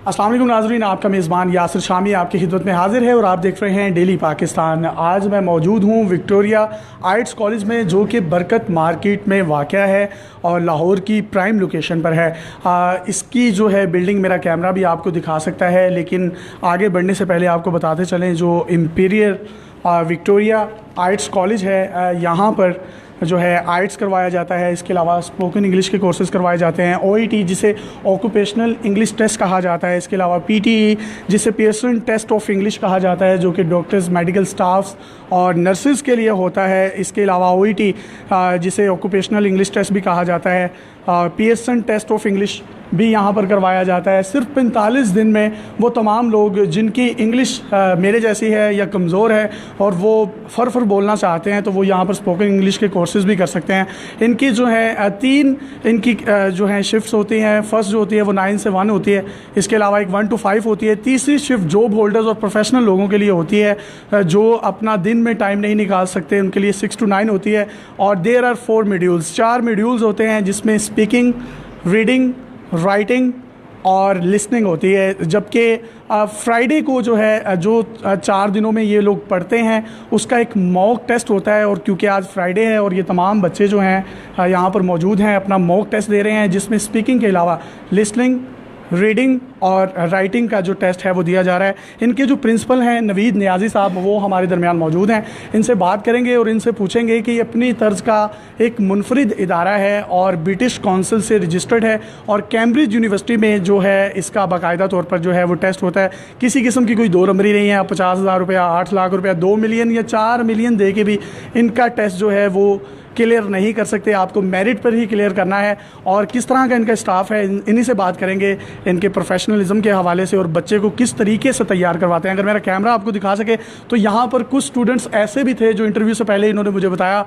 अस्सलाम वालेकुम नाज़रीन, आपका मेज़बान यासिर शामी आपकी खिदमत में हाजिर है और आप देख रहे हैं डेली पाकिस्तान। आज मैं मौजूद हूँ विक्टोरिया आर्ट्स कॉलेज में, जो कि बरकत मार्केट में वाक़या है और लाहौर की प्राइम लोकेशन पर है। इसकी जो है बिल्डिंग, मेरा कैमरा भी आपको दिखा सकता है, लेकिन आगे बढ़ने से पहले आपको बताते चलें जो इम्पीरियल विक्टोरिया आर्ट्स कॉलेज है, यहाँ पर जो है आर्ट्स करवाया जाता है। इसके अलावा स्पोकन इंग्लिश के कोर्सेज करवाए जाते हैं, OET जिसे ऑक्यूपेशनल इंग्लिश टेस्ट कहा जाता है, इसके अलावा PTE जिसे पियर्सन टेस्ट ऑफ इंग्लिश कहा जाता है, जो कि डॉक्टर्स, मेडिकल स्टाफ्स और नर्सेज के लिए होता है। इसके अलावा OET जिसे ऑक्यूपेशनल इंग्लिश टेस्ट भी कहा जाता है, पियर्सन टेस्ट ऑफ इंग्लिश भी यहाँ पर करवाया जाता है। सिर्फ 45 दिन में वो तमाम लोग जिनकी इंग्लिश मेरे जैसी है या कमज़ोर है और वो फर बोलना चाहते हैं, तो वो यहाँ पर स्पोकन इंग्लिश के कोर्सेज़ भी कर सकते हैं। इनकी जो है तीन इनकी जो है शिफ्ट्स होती हैं। फर्स्ट जो होती है वो 9 से 1 होती है, इसके अलावा एक 1 to 5 होती है। तीसरी शिफ्ट जॉब होल्डर्स और प्रोफेशनल लोगों के लिए होती है, जो अपना दिन में टाइम नहीं निकाल सकते, उनके लिए 6 to 9 होती है। और देयर आर 4 मॉड्यूल्स, 4 मॉड्यूल्स होते हैं, जिसमें स्पीकिंग, रीडिंग, राइटिंग और लिसनिंग होती है। जबकि फ्राइडे को जो है, जो 4 दिनों में ये लोग पढ़ते हैं, उसका एक मॉक टेस्ट होता है। और क्योंकि आज फ्राइडे है और ये तमाम बच्चे जो हैं यहाँ पर मौजूद हैं, अपना मॉक टेस्ट दे रहे हैं, जिसमें स्पीकिंग के अलावा लिसनिंग, रीडिंग और राइटिंग का जो टेस्ट है वो दिया जा रहा है। इनके जो प्रिंसिपल हैं नवीद नियाज़ी साहब, वो हमारे दरमियान मौजूद हैं। इनसे बात करेंगे और इनसे पूछेंगे कि अपनी तर्ज का एक मुनफरिद इदारा है और ब्रिटिश काउंसिल से रजिस्टर्ड है, और कैम्ब्रिज यूनिवर्सिटी में जो है इसका बाकायदा तौर पर जो है वो टेस्ट होता है। किसी किस्म की कोई दो नंबरी नहीं है। 50,000 रुपया, 8 लाख रुपया, 2 मिलियन या 4 मिलियन दे के भी इनका टेस्ट जो है वो क्लियर नहीं कर सकते। आपको मेरिट पर ही क्लियर करना है। और किस तरह का इनका स्टाफ है, इन्हीं से बात करेंगे, इनके प्रोफेशनलिज्म के हवाले से, और बच्चे को किस तरीके से तैयार करवाते हैं। अगर मेरा कैमरा आपको दिखा सके तो यहाँ पर कुछ स्टूडेंट्स ऐसे भी थे जो इंटरव्यू से पहले इन्होंने मुझे बताया,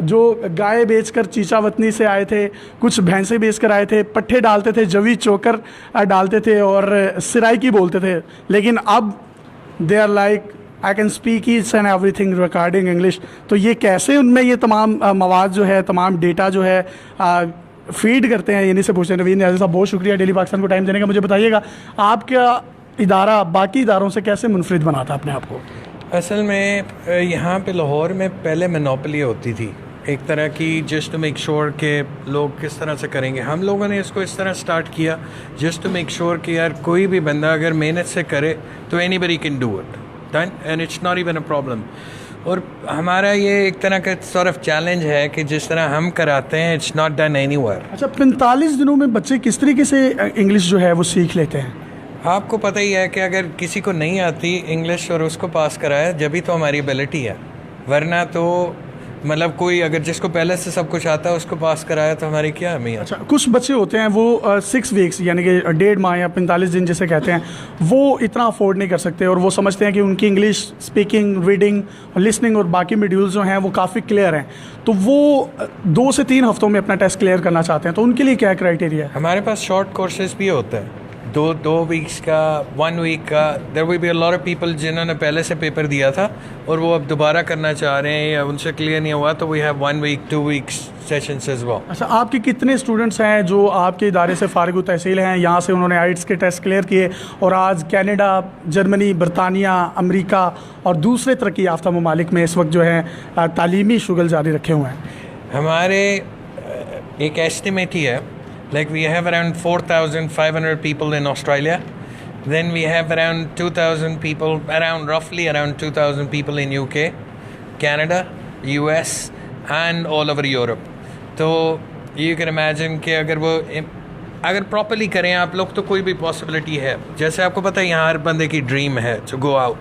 जो गाय बेचकर चीचा वतनी से आए थे, कुछ भैंसें बेचकर आए थे, पट्ठे डालते थे, जवी चोकर डालते थे और सिराइकी बोलते थे, लेकिन अब they are like I can speak each and everything regarding English. तो ये कैसे उनमें ये तमाम मवाद जो है, तमाम डेटा जो है फीड करते हैं, इन्हीं से पूछते हैं। नवीन नियाज़ी साहब, बहुत शुक्रिया डेली पाकिस्तान को टाइम देने का। मुझे बताइएगा, आपका इदारा बाकी इदारों से कैसे मुनफरिद बनाता है अपने आप को? असल में यहाँ पे लाहौर में पहले मोनोपोली होती थी एक तरह की, जस्ट टू मेक श्योर कि लोग किस तरह से करेंगे। हम लोगों ने इसको इस तरह स्टार्ट किया, जस्ट टू मेक श्योर कि यार कोई भी बंदा अगर मेहनत से करे तो anybody can do it done and it's not even a problem. और हमारा ये एक तरह का सॉर्ट ऑफ चैलेंज है कि जिस तरह हम कराते हैं इट्स नॉट डन एनीवेयर। अच्छा, 45 दिनों में बच्चे किस तरीके से इंग्लिश जो है वो सीख लेते हैं? आपको पता ही है कि अगर किसी को नहीं आती इंग्लिश और उसको पास कराया, जब भी तो हमारी एबिलिटी है, वरना तो मतलब कोई अगर जिसको पहले से सब कुछ आता है उसको पास कराया तो हमारी क्या हमें। अच्छा, कुछ बच्चे होते हैं वो 6 वीक्स यानी कि 1.5 माह या 45 दिन जिसे कहते हैं, वो इतना अफोर्ड नहीं कर सकते और वो समझते हैं कि उनकी इंग्लिश स्पीकिंग, रीडिंग और लिसनिंग और बाकी मॉड्यूल्स जो हैं वो काफ़ी क्लियर हैं, तो वो 2 से 3 हफ्तों में अपना टेस्ट क्लियर करना चाहते हैं, तो उनके लिए क्या क्राइटेरिया है? हमारे पास शॉर्ट कोर्सेज भी होते हैं, दो वीक्स का, 1 वीक का। There will be a lot of people जिन्होंने पहले से पेपर दिया था और वो अब दोबारा करना चाह रहे हैं या उनसे क्लियर नहीं हुआ, तो we have 1 week 2 weeks sessions as well. अच्छा, आपके कितने स्टूडेंट्स हैं जो आपके इदारे से फारिग तहसील हैं, यहाँ से उन्होंने आइट्स के टेस्ट क्लियर किए और आज कनाडा, जर्मनी, बरतानिया, अमेरिका और दूसरे तरक्की याफ्ता ममालिक में इस वक्त जो है तालीमी शुगल जारी रखे हुए हैं? हमारे एक एस्टिमेट ही है, like we have around 4,500 people in Australia, then we have around 2,000 people, roughly around 2,000 people in UK, Canada, US and all over Europe. तो you can imagine कि अगर प्रॉपरली करें आप लोग तो कोई भी पॉसिबिलिटी है। जैसे आपको पता है यहाँ हर बंदे की ड्रीम है टू गो आउट,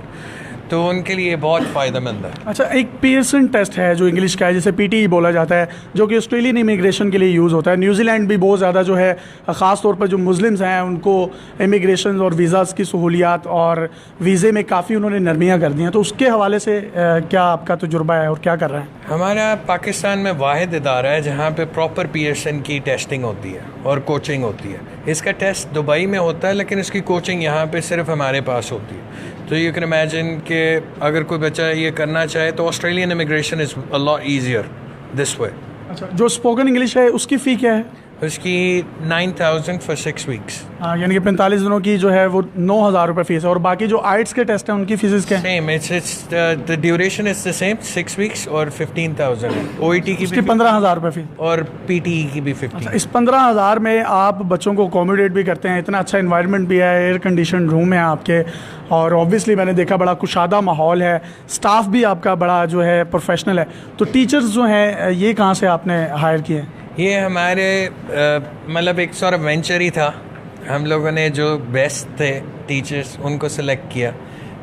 तो उनके लिए बहुत फ़ायदेमंद है। अच्छा, एक पियर्सन टेस्ट है जो इंग्लिश का है, जिसे PTE बोला जाता है, जो कि ऑस्ट्रेलियन इमिग्रेशन के लिए यूज़ होता है। न्यूजीलैंड भी बहुत ज़्यादा जो है, ख़ास तौर पर जो मुस्लिम्स हैं उनको इमिग्रेशन और वीज़ाज़ की सहूलियात और वीज़े में काफ़ी उन्होंने नरमियाँ कर दी हैं, तो उसके हवाले से क्या आपका तजुर्बा है और क्या कर रहे हैं? हमारा पाकिस्तान में वाहिद इदारा है जहाँ पे प्रॉपर पियर्सन की टेस्टिंग होती है और कोचिंग होती है। इसका टेस्ट दुबई में होता है, लेकिन इसकी कोचिंग यहाँ पे सिर्फ हमारे पास होती है। तो यू कैन इमेजिन कि अगर कोई बच्चा ये करना चाहे तो Australian immigration is a lot easier this way. अच्छा, जो स्पोकन इंग्लिश है उसकी फ़ी क्या है? उसकी 9,000 for 6 weeks. यानी कि 45 दिनों की जो है वो 9,000 रुपये फीस है। और बाकी जो आइट्स के टेस्ट हैं उनकी फीस क्या है? Same. It's the duration is the same, 6 weeks और 15,000. OET की इसकी भी 15,000 रुपये फीस। और PTE की भी 15. इस 15,000 में आप बच्चों को अकोमोडेट भी करते हैं, इतना अच्छा इन्वायरमेंट भी है, एयर कंडीशन रूम है आपके, और ऑब्वियसली मैंने देखा बड़ा कुशादा माहौल है, स्टाफ भी आपका बड़ा जो है प्रोफेशनल है। तो टीचर्स जो हैं ये कहाँ से आपने हायर किए हैं? ये हमारे मतलब एक सॉर्ट ऑफ वेंचर ही था। हम लोगों ने जो बेस्ट थे टीचर्स उनको सेलेक्ट किया,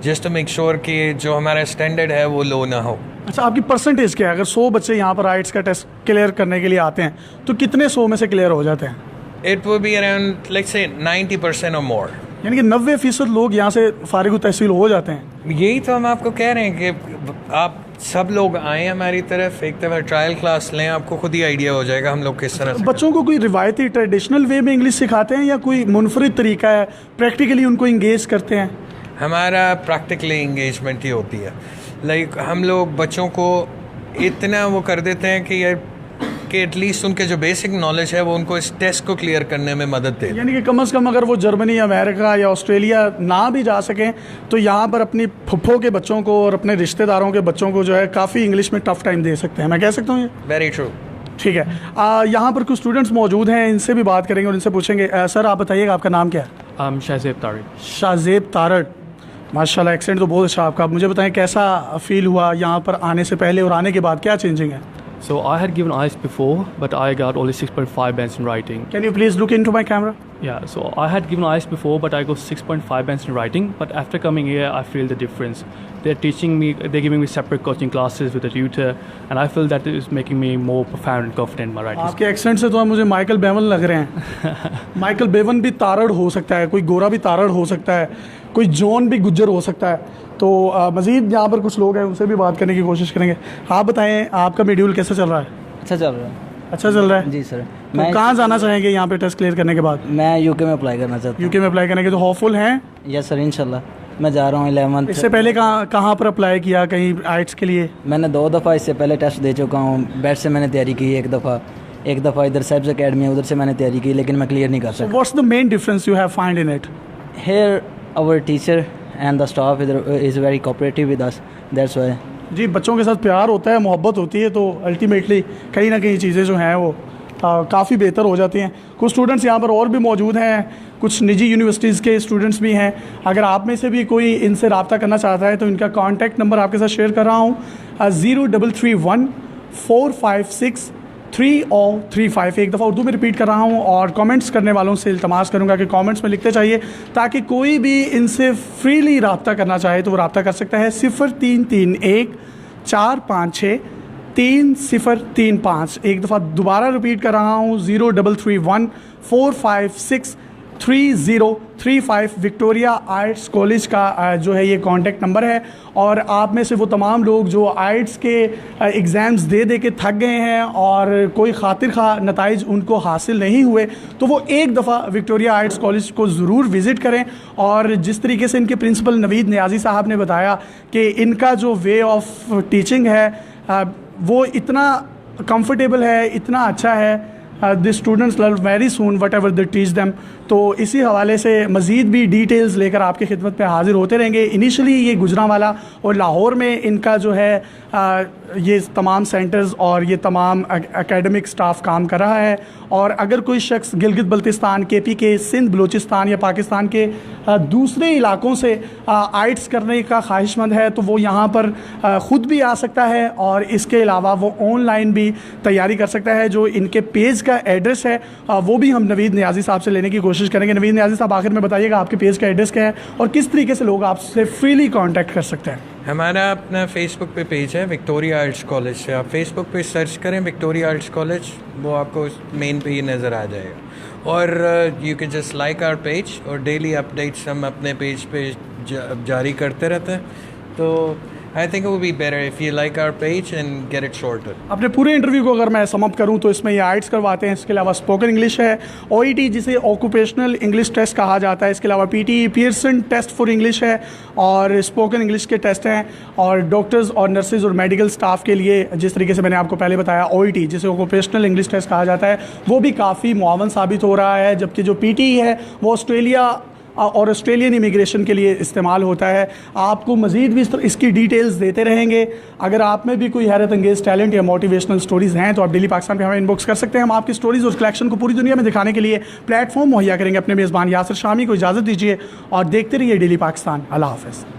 जस्ट टू मेक श्योर कि जो हमारा स्टैंडर्ड है वो लो ना हो। अच्छा, आपकी परसेंटेज क्या है? अगर 100 बच्चे यहाँ पर आइट्स का टेस्ट क्लियर करने के लिए आते हैं तो कितने 100 में से क्लियर हो जाते हैं? It will be around let's say 90% और मोर। यानी कि 90% लोग यहाँ से फारिग तहसील हो जाते हैं। यही तो हम आपको कह रहे हैं कि आप सब लोग आए हमारी तरफ, एक दफ़ा ट्रायल क्लास लें, आपको खुद ही आइडिया हो जाएगा हम लोग किस तरह से। बच्चों को कोई रिवायती ट्रेडिशनल वे में इंग्लिश सिखाते हैं या कोई मुनफरिद तरीका है, प्रैक्टिकली उनको इंगेज करते हैं? हमारा प्रैक्टिकली इंगेजमेंट ही होती है। लाइक हम लोग बच्चों को इतना वो कर देते हैं कि यार कि एटलीस्ट उनके जो बेसिक नॉलेज है वो उनको इस टेस्ट को क्लियर करने में मदद दे। यानी कि कम से कम अगर वो जर्मनी, अमेरिका या ऑस्ट्रेलिया ना भी जा सकें तो यहाँ पर अपनी फुफ्फो के बच्चों को और अपने रिश्तेदारों के बच्चों को जो है काफ़ी इंग्लिश में टफ टाइम दे सकते हैं। मैं कह सकता हूँ ये? Very true. ठीक है। यहाँ पर कुछ स्टूडेंट्स मौजूद हैं, इनसे भी बात करेंगे और इनसे पूछेंगे। सर आप बताइएगा आपका नाम क्या है? शाहजेब तारड़। शाहजेब तारड़, माशाल्लाह एक्सेंट तो बहुत अच्छा आपका। मुझे बताएं कैसा फील हुआ यहाँ पर आने से पहले और आने के बाद, क्या चेंजिंग है? So I had given IELTS before, but I got only 6.5 bands in writing. Can you please look into my camera? Yeah, so I had given IELTS before, but I got 6.5 bands in writing. But after coming here, I feel the difference. They're teaching me, they're giving me separate coaching classes with a tutor, and I feel that it is making me more profound and confident in my writing. आपके accent से तो मुझे Michael Bevan लग रहे हैं। Michael Bevan भी तारड़ हो सकता है, कोई गोरा भी तारड़ हो सकता है, कोई जॉन भी गुज्जर हो सकता है। तो मज़ीद यहाँ पर कुछ लोग हैं, उनसे भी बात करने की कोशिश करेंगे। आप बताएं आपका शेड्यूल कैसा चल रहा है? अच्छा चल रहा है। अच्छा चल रहा है जी सर। तो कहाँ जाना चाहेंगे यहाँ पे टेस्ट क्लियर करने के बाद? मैं यूके में अप्लाई करना चाहता हूँ। यूके में अप्लाई करने के तो होपफुल हैं? यस सर, इंशाल्लाह मैं जा रहा हूँ 11th। इससे पहले कहाँ पर अप्लाई किया कहीं आइट्स के लिए? मैंने 2 दफ़ा इससे पहले टेस्ट दे चुका हूँ। बैट से मैंने तैयारी की एक दफ़ा इधर साइब्स अकेडमी है, उधर से मैंने तैयारी की, लेकिन मैं क्लियर नहीं कर सका। What's the main difference you have find in it? Here our teacher and the staff is very cooperative with us, that's why. जी, बच्चों के साथ प्यार होता है, मोहब्बत होती है, तो अल्टीमेटली कहीं ना कहीं चीज़ें जो हैं वो काफ़ी बेहतर हो जाती हैं। कुछ स्टूडेंट्स यहाँ पर और भी मौजूद हैं, कुछ निजी यूनिवर्सिटीज़ के स्टूडेंट्स भी हैं। अगर आप में से भी कोई इनसे रब्ता करना चाहता है तो इनका कॉन्टैक्ट नंबर आपके साथ शेयर कर रहा हूँ, 0331 456 3035। एक दफ़ा उर्दू में रिपीट कर रहा हूँ और कमेंट्स करने वालों से इल्तमास करूँगा कि कमेंट्स में लिखते चाहिए, ताकि कोई भी इनसे फ्रीली रब्ता करना चाहे तो वो रब्ता कर सकता है। 0331 456 3035। एक दफ़ा दोबारा रिपीट कर रहा हूँ, 0331 456 3035 विक्टोरिया आइट्स कॉलेज का जो है ये कॉन्टैक्ट नंबर है। और आप में से वो तमाम लोग जो आइट्स के एग्ज़ाम्स दे के थक गए हैं और कोई खातिर खा नताइज उनको हासिल नहीं हुए, तो वो एक दफ़ा विक्टोरिया आइट्स कॉलेज को ज़रूर विज़िट करें। और जिस तरीके से इनके प्रिंसिपल नवीद नियाज़ी साहब ने बताया कि इनका जो वे ऑफ टीचिंग है वो इतना कंफर्टेबल है, इतना अच्छा है, the students learn very soon what ever they teach them. तो इसी हवाले से मज़ीद भी डिटेल्स लेकर आपकी खिदमत में हाज़िर होते रहेंगे। इनिशियली ये गुजरांवाला और लाहौर में इनका जो है ये तमाम सेंटर्स और ये तमाम एकेडमिक स्टाफ काम कर रहा है। और अगर कोई शख्स गिलगित बल्तिस्तान, KP के, सिंध बलूचिस्तान या पाकिस्तान के दूसरे इलाकों से आइट्स करने का ख्वाहिशमंद है तो वो यहाँ पर ख़ुद भी आ सकता है और इसके अलावा वो ऑनलाइन भी तैयारी कर सकता है। जो इनके पेज का एड्रेस है वो भी हम नवीद नियाज़ी साहब से लेने की कोशिश करेंगे। नवीद नियाज़ी साहब, आखिर में बताइएगा आपके पेज का एड्रेस क्या है और किस तरीके से लोग आपसे फ्रीली कांटेक्ट कर सकते हैं? हमारा अपना फेसबुक पे पेज है विक्टोरिया आर्ट्स कॉलेज से। आप फेसबुक पे सर्च करें विक्टोरिया आर्ट्स कॉलेज, वो आपको मेन पे ही नज़र आ जाएगा। और you can just like our page, और डेली अपडेट्स हम अपने पेज पे जारी करते रहते हैं। तो I think it would be better if you like our page and get it sorted. अपने पूरे इंटरव्यू को अगर मैं समअप करूं तो इसमें ये आइट्स करवाते हैं, इसके अलावा स्पोकन इंग्लिश है, OET जिसे ऑक्यूपेशनल इंग्लिश टेस्ट कहा जाता है, इसके अलावा PTE Pearson test for English है और स्पोकन इंग्लिश के टेस्ट हैं, और डॉक्टर्स और नर्सेज और मेडिकल स्टाफ के लिए जिस तरीके से मैंने आपको पहले बताया OET जिसे ऑक्यूपेशनल इंग्लिश टेस्ट कहा जाता है वो भी काफ़ी मुआवन साबित हो रहा है, जबकि जो PTE है वो ऑस्ट्रेलिया और ऑस्ट्रेलियन इमिग्रेशन के लिए इस्तेमाल होता है। आपको मज़ीद भी इसकी डिटेल्स देते रहेंगे। अगर आप में भी कोई हैरत अंगेज़ टैलेंट या मोटिवेशनल स्टोरीज़ हैं तो आप डेली पाकिस्तान पे हमें इनबॉक्स कर सकते हैं। हम आपकी स्टोरीज़ और कलेक्शन को पूरी दुनिया में दिखाने के लिए प्लेटफॉर्म मुहैया करेंगे। अपने मेज़बान यासिर शामी को इजाज़त दीजिए और देखते रहिए डेली पाकिस्तान। अल्लाह हाफ़िज़।